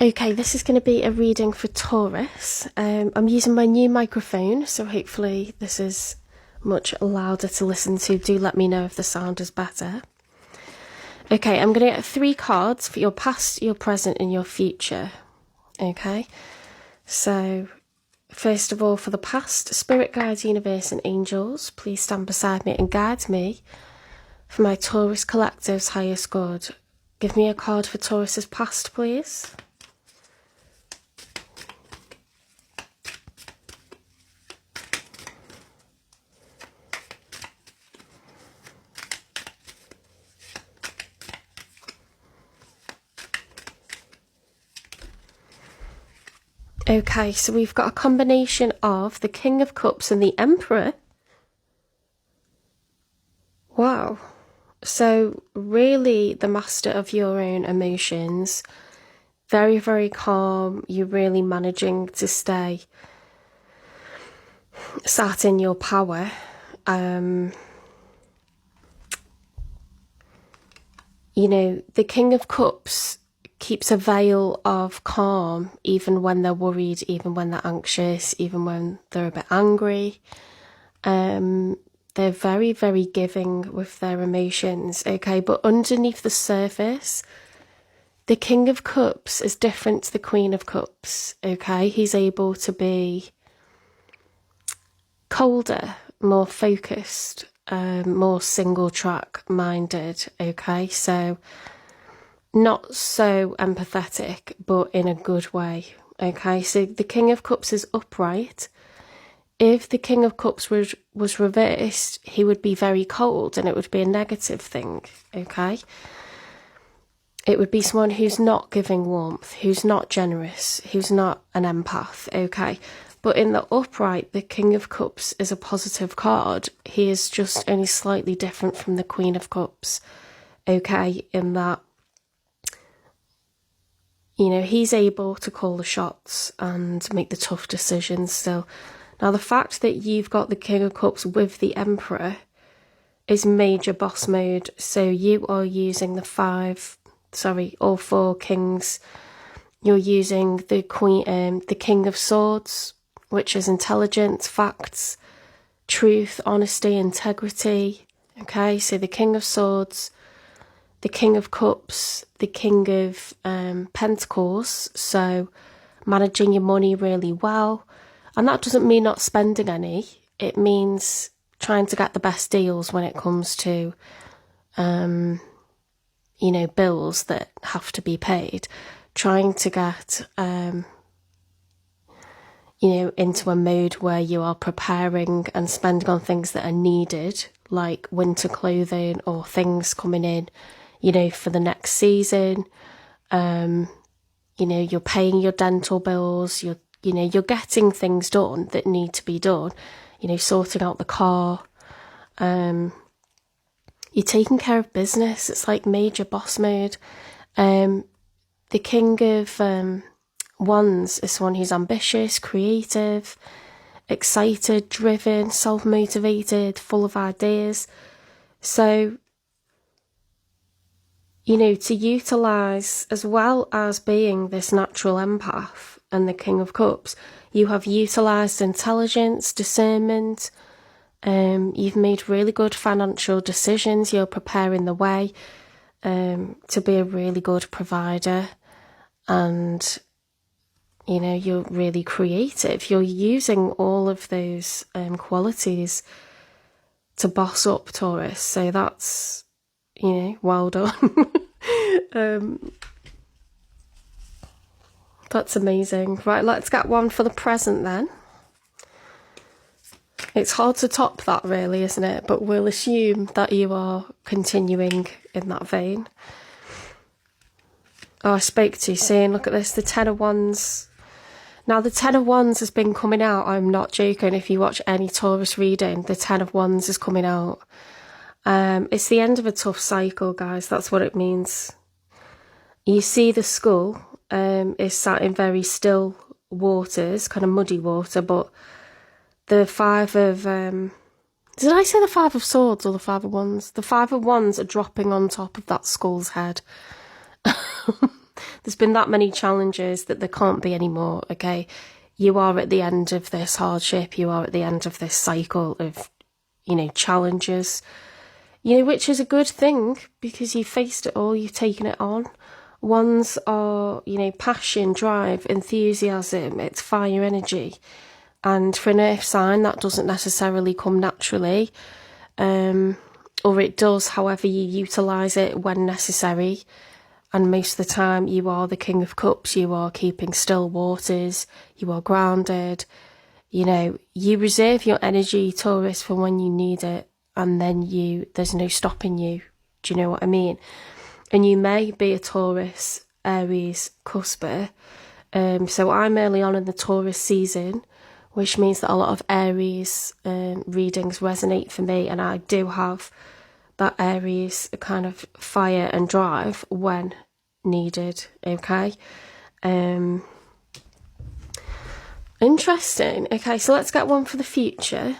Okay, this is going to be a reading for Taurus. I'm using my new microphone, so hopefully this is much louder to listen to. Do let me know if the sound is better. Okay, I'm going to get 3 cards for your past, your present, and your future. Okay, so first of all, for the past, Spirit Guides, Universe, and Angels, please stand beside me and guide me for my Taurus Collective's highest good. Give me a card for Taurus's past, please. Okay, so we've got a combination of the King of Cups and the Emperor. Wow. So really the master of your own emotions. Very, very calm. You're really managing to stay sat in your power. You know, the King of Cups keeps a veil of calm even when they're worried, even when they're anxious, even when they're a bit angry. They're very, very giving with their emotions, okay? But underneath the surface, the King of Cups is different to the Queen of Cups, okay? He's able to be colder, more focused, more single track minded, okay? So not so empathetic, but in a good way, okay? So the King of Cups is upright. If the King of Cups was reversed, he would be very cold and it would be a negative thing, okay? It would be someone who's not giving warmth, who's not generous, who's not an empath, okay? But in the upright, the King of Cups is a positive card. He is just only slightly different from the Queen of Cups, okay? In that, you know, he's able to call the shots and make the tough decisions still. Now, the fact that you've got the King of Cups with the Emperor is major boss mode. So you are using all 4 kings. You're using the King of Swords, which is intelligence, facts, truth, honesty, integrity. Okay, so the King of Swords, the King of Cups, the King of Pentacles. So managing your money really well. And that doesn't mean not spending any. It means trying to get the best deals when it comes to, you know, bills that have to be paid. Trying to get, you know, into a mode where you are preparing and spending on things that are needed, like winter clothing or things coming in, you know, for the next season. You know, you're paying your dental bills, you're getting things done that need to be done, you know, sorting out the car. You're taking care of business. It's like major boss mode. The King of Wands is someone who's ambitious, creative, excited, driven, self-motivated, full of ideas. So, you know, to utilise, as well as being this natural empath and the King of Cups, you have utilised intelligence, discernment. You've made really good financial decisions. You're preparing the way to be a really good provider. And, you know, you're really creative. You're using all of those qualities to boss up, Taurus. So that's, you know, well done. That's amazing. Right, let's get one for the present then. It's hard to top that really, isn't it? But we'll assume that you are continuing in that vein. Oh, I spoke to you soon. Look at this, the 10 of Wands. Now, the 10 of Wands has been coming out. I'm not joking. If you watch any Taurus reading, the 10 of Wands is coming out. It's the end of a tough cycle, guys. That's what it means. You see the skull is sat in very still waters, kind of muddy water, but the 5 of... did I say the 5 of Swords or the 5 of Wands? The 5 of Wands are dropping on top of that skull's head. There's been that many challenges that there can't be any more, okay? You are at the end of this hardship. You are at the end of this cycle of, you know, challenges, you know, which is a good thing because you've faced it all, you've taken it on. Ones are, you know, passion, drive, enthusiasm, it's fire energy. And for an earth sign, that doesn't necessarily come naturally. Or it does, however you utilise it when necessary. And most of the time, you are the King of Cups. You are keeping still waters. You are grounded. You know, you reserve your energy, Taurus, for when you need it. And then there's no stopping you. Do you know what I mean? And you may be a Taurus, Aries, cusper. So I'm early on in the Taurus season, which means that a lot of Aries readings resonate for me. And I do have that Aries kind of fire and drive when needed, okay? Interesting. Okay, so let's get one for the future.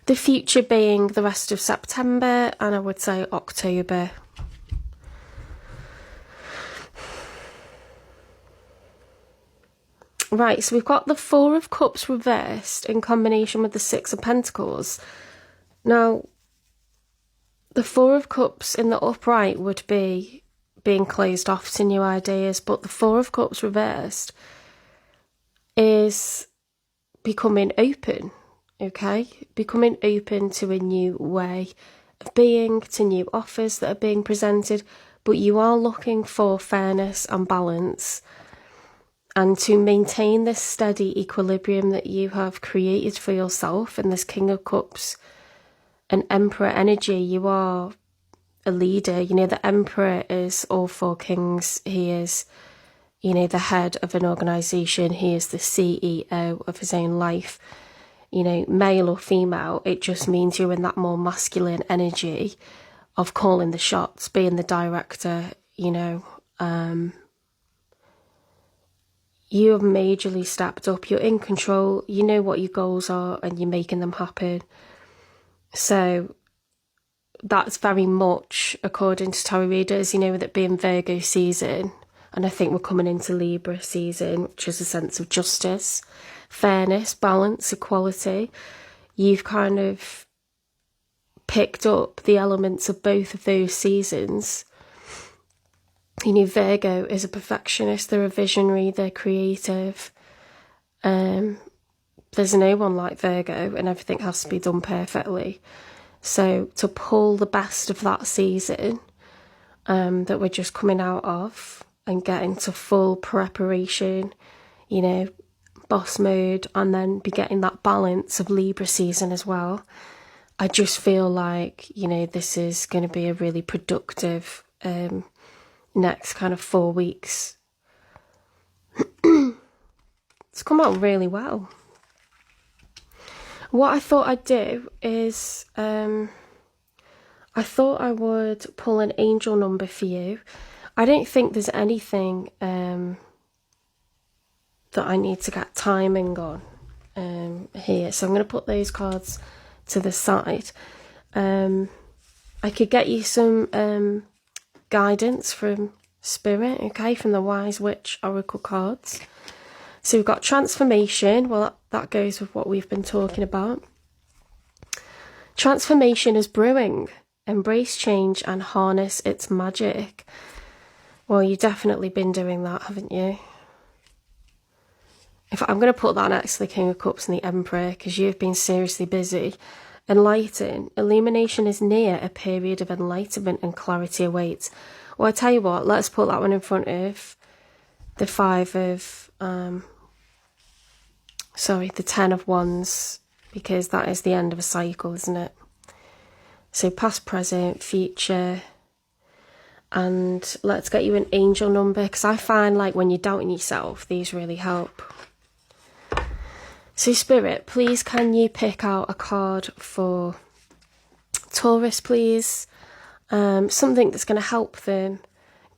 The future being the rest of September and I would say October. Right, so we've got the Four of Cups reversed in combination with the Six of Pentacles. Now, the Four of Cups in the upright would be being closed off to new ideas, but the Four of Cups reversed is becoming open, okay? Becoming open to a new way of being, to new offers that are being presented, but you are looking for fairness and balance and to maintain this steady equilibrium that you have created for yourself in this King of Cups and Emperor energy. You are a leader. You know, the Emperor is all four kings. He is, you know, the head of an organisation. He is the CEO of his own life. You know, male or female, it just means you're in that more masculine energy of calling the shots, being the director, you know. You have majorly stepped up. You're in control. You know what your goals are and you're making them happen. So that's very much, according to tarot readers, you know, with it being Virgo season, and I think we're coming into Libra season, which is a sense of justice, fairness, balance, equality. You've kind of picked up the elements of both of those seasons. You know, Virgo is a perfectionist, they're a visionary, they're creative. There's no one like Virgo and everything has to be done perfectly. So to pull the best of that season that we're just coming out of and get into full preparation, you know, boss mode, and then be getting that balance of Libra season as well. I just feel like, you know, this is going to be a really productive next kind of 4 weeks. It's come out really well. What I thought I'd do is I thought I would pull an angel number for you. I don't think there's anything that I need to get timing on here, so I'm going to put those cards to the side. I could get you some guidance from Spirit, okay, from the Wise Witch Oracle cards. So we've got transformation. Well, that goes with what we've been talking about. Transformation is brewing. Embrace change and harness its magic. Well, you've definitely been doing that, haven't you? In fact, I'm going to put that next to the King of Cups and the Emperor because you've been seriously busy. Enlighten. Illumination is near. A period of enlightenment and clarity awaits. Well, I tell you what, let's put that one in front of the the 10 of Wands, because that is the end of a cycle, isn't it? So past, present, future. And let's get you an angel number, because I find like when you're doubting yourself, these really help. So Spirit, please can you pick out a card for Taurus, please? Something that's going to help them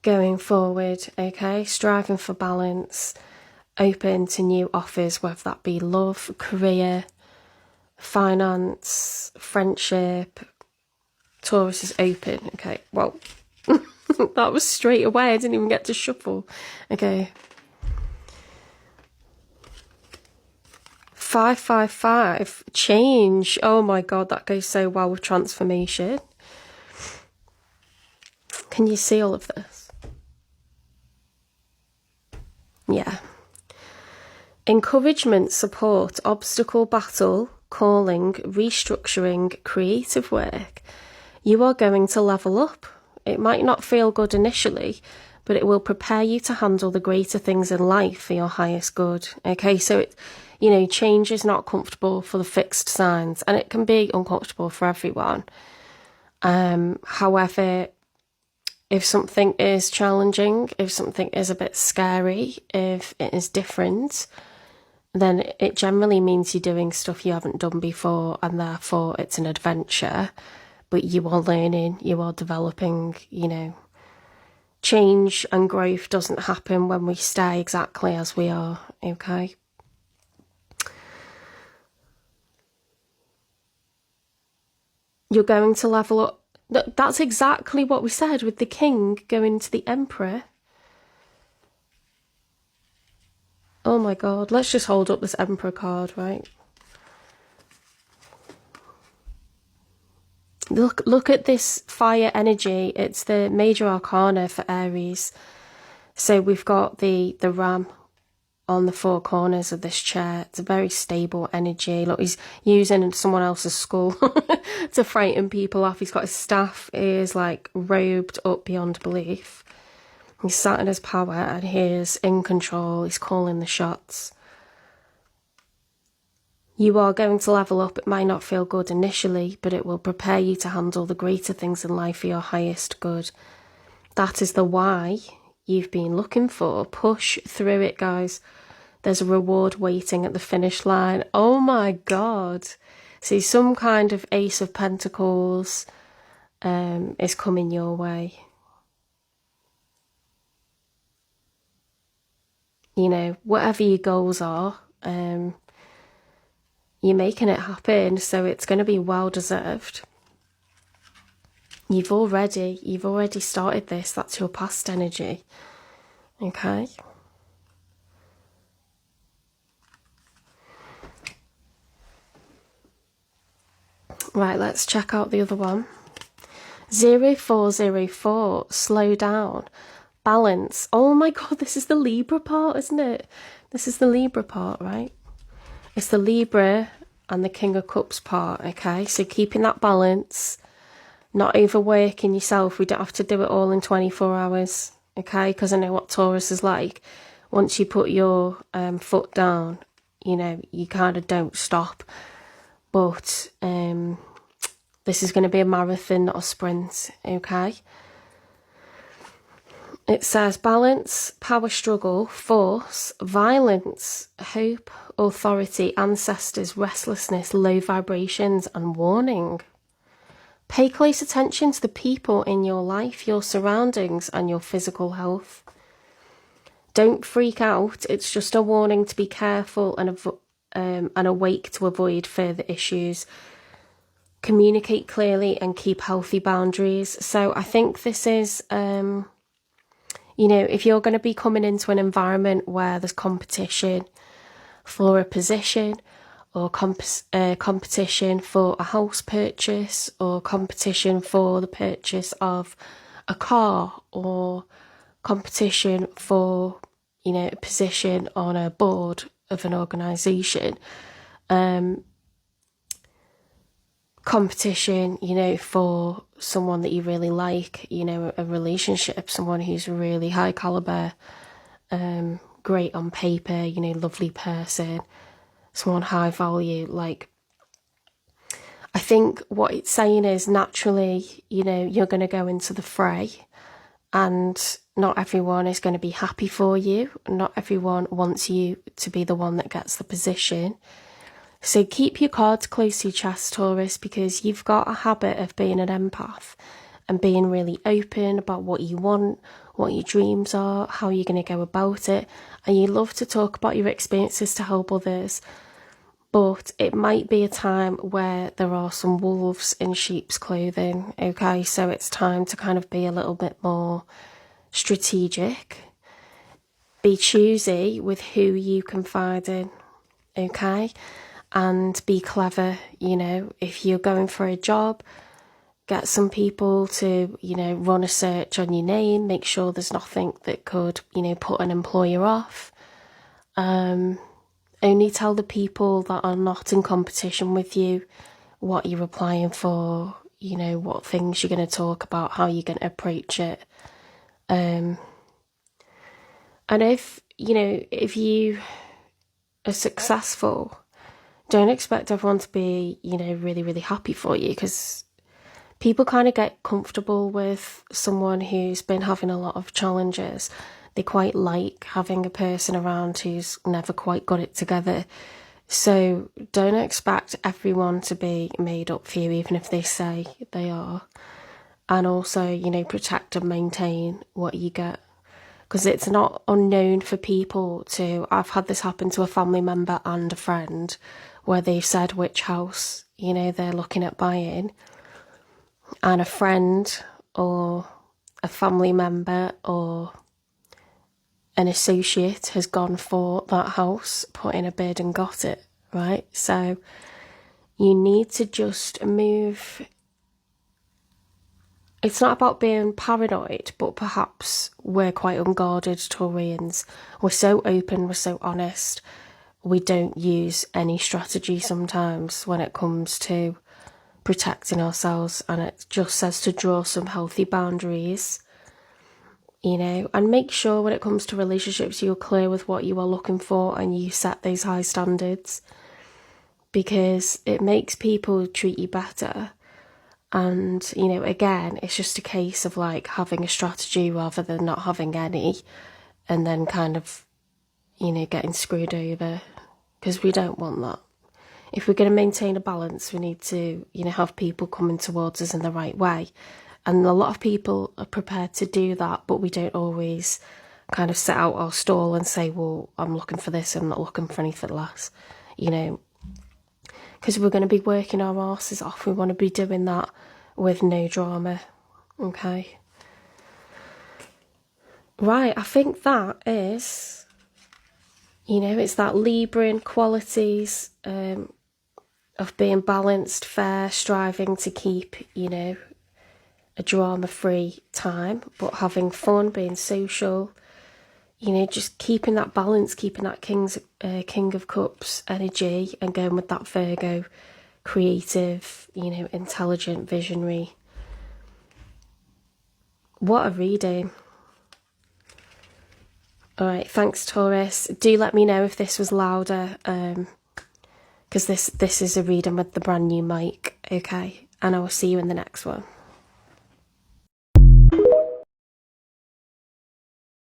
going forward, okay? Striving for balance, open to new offers, whether that be love, career, finance, friendship. Taurus is open, okay? Well, That was straight away. I didn't even get to shuffle. Okay. 555. Change. Oh my God, that goes so well with transformation. Can you see all of this? Yeah. Encouragement, support, obstacle, battle, calling, restructuring, creative work. You are going to level up. It might not feel good initially, but it will prepare you to handle the greater things in life for your highest good. Okay, so change is not comfortable for the fixed signs, and it can be uncomfortable for everyone. However, if something is challenging, if something is a bit scary, if it is different, then it generally means you're doing stuff you haven't done before, and therefore it's an adventure. But you are learning, you are developing, Change and growth doesn't happen when we stay exactly as we are, okay? You're going to level up. That's exactly what we said with the king going to the emperor. Oh my God, let's just hold up this emperor card, right? Look at this fire energy. It's the major arcana for Aries. So we've got the ram on the four corners of this chair. It's a very stable energy. Look, he's using someone else's skull to frighten people off. He's got his staff. He is like robed up beyond belief. He's sat in his power and he's in control. He's calling the shots. You are going to level up. It might not feel good initially, but it will prepare you to handle the greater things in life for your highest good. That is the why you've been looking for. Push through it, guys. There's a reward waiting at the finish line. Oh my God. See, some kind of Ace of Pentacles is coming your way. Whatever your goals are, you're making it happen, so it's going to be well deserved. You've already started this. That's your past energy. Okay. Right, let's check out the other one. 0404, slow down. Balance. Oh my God, this is the Libra part, isn't it? This is the Libra part, right? It's the Libra and the King of Cups part, okay? So keeping that balance, not overworking yourself. We don't have to do it all in 24 hours, okay? Because I know what Taurus is like. Once you put your foot down, you kind of don't stop. But this is going to be a marathon, not a sprint, okay? It says balance, power struggle, force, violence, hope, authority, ancestors, restlessness, low vibrations, and warning. Pay close attention to the people in your life, your surroundings, and your physical health. Don't freak out. It's just a warning to be careful and awake to avoid further issues. Communicate clearly and keep healthy boundaries. So I think this is... if you're going to be coming into an environment where there's competition for a position, or competition for a house purchase, or competition for the purchase of a car, or competition for, a position on a board of an organisation, competition, for someone that you really like, a relationship, someone who's really high caliber, great on paper, lovely person, someone high value. Like, I think what it's saying is naturally, you're going to go into the fray, and not everyone is going to be happy for you. Not everyone wants you to be the one that gets the position. So keep your cards close to your chest, Taurus, because you've got a habit of being an empath and being really open about what you want, what your dreams are, how you're going to go about it. And you love to talk about your experiences to help others. But it might be a time where there are some wolves in sheep's clothing, okay? So it's time to kind of be a little bit more strategic. Be choosy with who you confide in, okay? And be clever, you know. If you're going for a job, get some people to, you know, run a search on your name, make sure there's nothing that could, you know, put an employer off. Only tell the people that are not in competition with you what you're applying for, you know, what things you're going to talk about, how you're going to approach it. And if, you know, if you are successful, don't expect everyone to be, you know, really, really happy for you, because people kind of get comfortable with someone who's been having a lot of challenges. They quite like having a person around who's never quite got it together. So don't expect everyone to be made up for you, even if they say they are. And also, you know, protect and maintain what you get. Because it's not unknown for people to... I've had this happen to a family member and a friend, where they've said which house, you know, they're looking at buying. And a friend or a family member or an associate has gone for that house, put in a bid and got it, right? So you need to just move. It's not about being paranoid, but perhaps we're quite unguarded Taurians. We're so open, we're so honest. We don't use any strategy sometimes when it comes to protecting ourselves, and it just says to draw some healthy boundaries, you know, and make sure when it comes to relationships you're clear with what you are looking for and you set those high standards, because it makes people treat you better. And, you know, again, it's just a case of like having a strategy rather than not having any, and then kind of, you know, getting screwed over, because we don't want that. If we're going to maintain a balance, we need to, you know, have people coming towards us in the right way. And a lot of people are prepared to do that, but we don't always kind of set out our stall and say, well, I'm looking for this, I'm not looking for anything less, you know. Because we're going to be working our arses off. We want to be doing that with no drama, okay? Right, I think that is, you know, it's that Libran qualities of being balanced, fair, striving to keep, you know, a drama-free time, but having fun, being social, you know, just keeping that balance, keeping that King of Cups energy, and going with that Virgo, creative, you know, intelligent, visionary. What a reading. All right, thanks, Taurus. Do let me know if this was louder, because this is a reading with the brand new mic, okay? And I will see you in the next one.